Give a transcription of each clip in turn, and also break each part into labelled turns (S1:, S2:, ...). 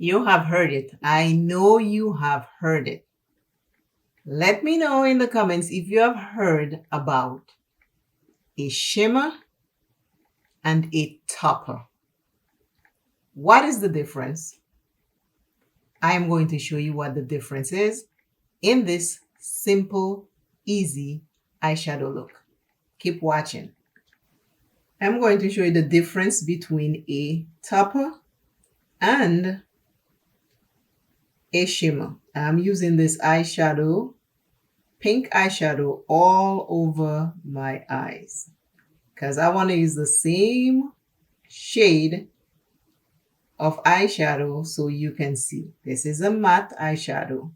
S1: You have heard it. I know you have heard it. Let me know in the comments if you have heard about a shimmer and a topper. What is the difference? I am going to show you what the difference is in this simple, easy eyeshadow look. Keep watching. I'm going to show you the difference between a topper and a shimmer. I'm using this eyeshadow, pink eyeshadow, all over my eyes because I want to use the same shade of eyeshadow so you can see. This is a matte eyeshadow.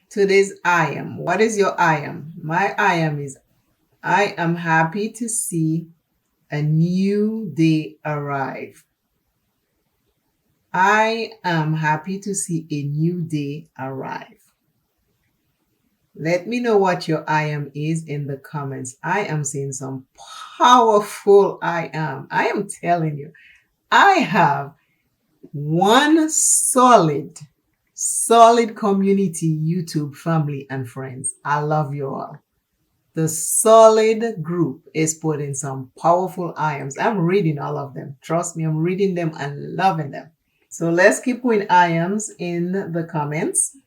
S1: Today's I am. What is your I am? My I am is I am happy to see a new day arrive. I am happy to see a new day arrive. Let me know what your I am is in the comments. I am seeing some powerful I am. I am telling you, I have one solid community, YouTube family and friends. I love you all. The solid group is putting some powerful I ams. I'm reading all of them. Trust me, I'm reading them and loving them. So let's keep putting I ams in the comments.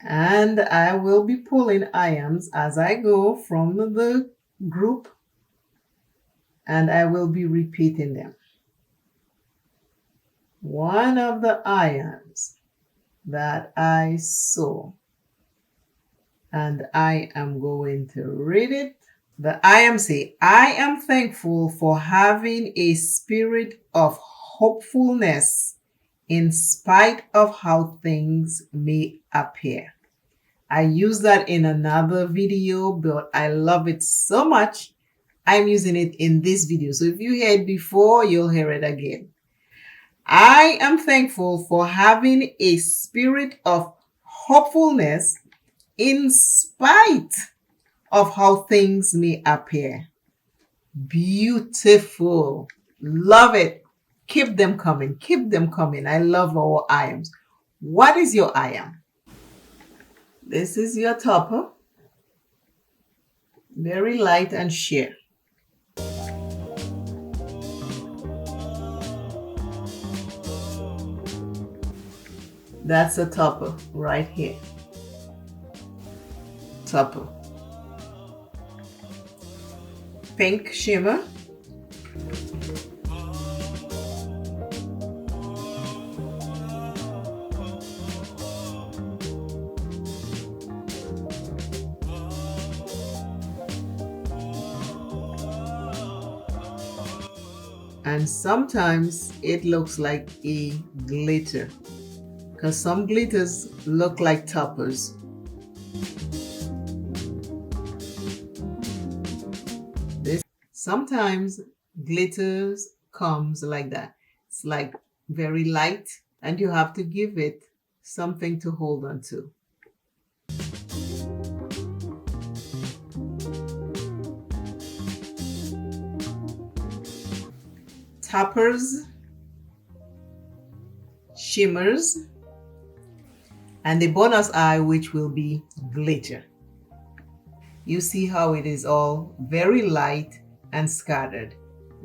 S1: And I will be pulling I ams as I go from the group. And I will be repeating them. One of the I ams that I saw, and I am going to read it. The I am say, I am thankful for having a spirit of hopefulness in spite of how things may appear. I used that in another video, but I love it so much. I'm using it in this video. So if you heard it before, you'll hear it again. I am thankful for having a spirit of hopefulness in spite of how things may appear. Beautiful. Love it. Keep them coming. Keep them coming. I love our I ams. What is your I am? This is your topper. Very light and sheer. That's a topper right here. Topper. Pink shimmer. And sometimes it looks like a glitter because some glitters look like toppers. Sometimes glitters comes like that. It's like very light and you have to give it something to hold on to. Toppers, shimmers, and the bonus eye, which will be glitter. You see how it is all very light and scattered.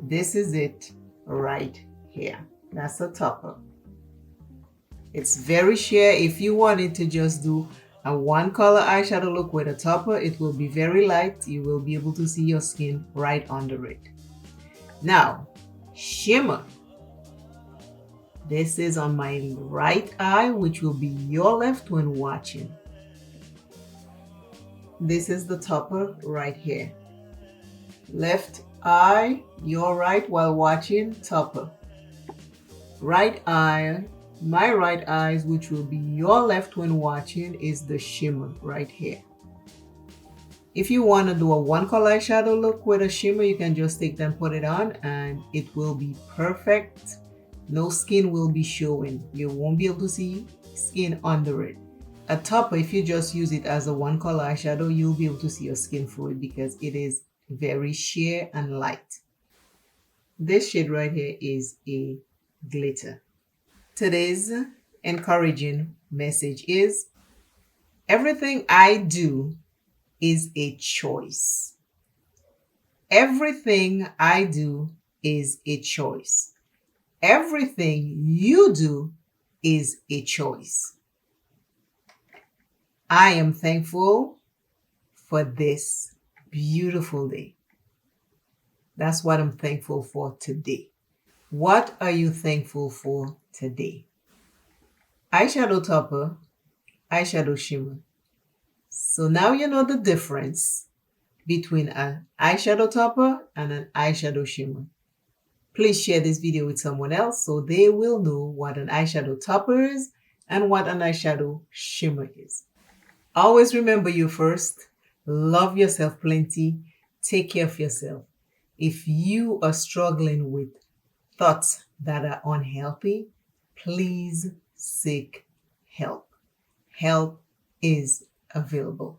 S1: This is it right here. That's a topper. It's very sheer. If you wanted to just do a one color eyeshadow look with a topper, it will be very light. You will be able to see your skin right under it. Now, shimmer. This is on my right eye, which will be your left when watching. This is the topper right here. Left eye, your right while watching, topper. Right eye, my right eyes, which will be your left when watching, is the shimmer right here. If you want to do a one color eyeshadow look with a shimmer, you can just take them, put it on, and it will be perfect. No skin will be showing. You won't be able to see skin under it. A topper, if you just use it as a one color eyeshadow, you'll be able to see your skin through it because it is very sheer and light. This shade right here is a glitter. Today's encouraging message is everything I do is a choice. Everything I do is a choice. Everything you do is a choice. I am thankful for this beautiful day. That's what I'm thankful for today. What are you thankful for today? Eyeshadow topper, eyeshadow shimmer. So now you know the difference between an eyeshadow topper and an eyeshadow shimmer. Please share this video with someone else so they will know what an eyeshadow topper is and what an eyeshadow shimmer is. Always remember you first. Love yourself plenty. Take care of yourself. If you are struggling with thoughts that are unhealthy, please seek help. Help is available.